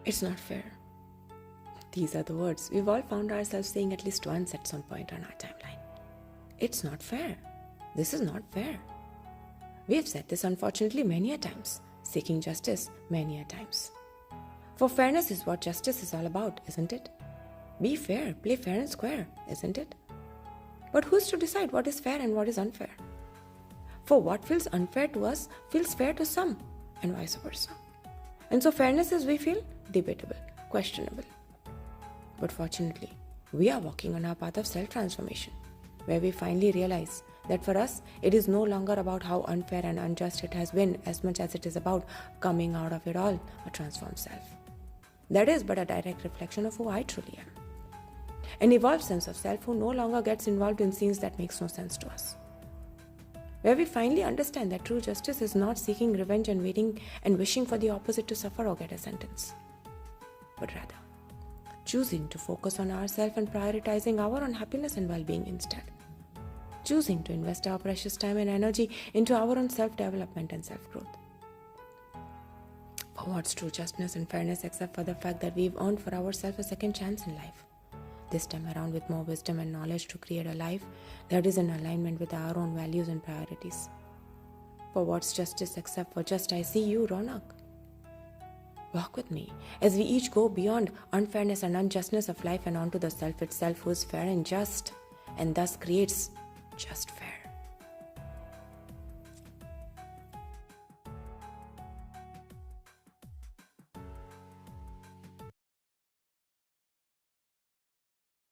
It's not fair. These are the words we've all found ourselves saying at least once at some point on our timeline. It's not fair. This is not fair. We have said this unfortunately many a times, seeking justice many a times. For fairness is what justice is all about, isn't it? Be fair, play fair and square, isn't it? But who's to decide what is fair and what is unfair? For what feels unfair to us feels fair to some, and vice versa. And so fairness is, we feel, debatable, questionable. But fortunately, we are walking on our path of self-transformation, where we finally realize that for us, it is no longer about how unfair and unjust it has been as much as it is about coming out of it all a transformed self. That is but a direct reflection of who I truly am. An evolved sense of self who no longer gets involved in scenes that makes no sense to us. Where we finally understand that true justice is not seeking revenge and waiting and wishing for the opposite to suffer or get a sentence, but rather choosing to focus on ourselves and prioritizing our own happiness and well-being instead. Choosing to invest our precious time and energy into our own self-development and self-growth. For what's true justness and fairness except for the fact that we've earned for ourselves a second chance in life, this time around with more wisdom and knowledge to create a life that is in alignment with our own values and priorities. For what's justice except for just I see you, Ronak? Walk with me as we each go beyond unfairness and unjustness of life and onto the self itself who is fair and just, and thus creates just fair.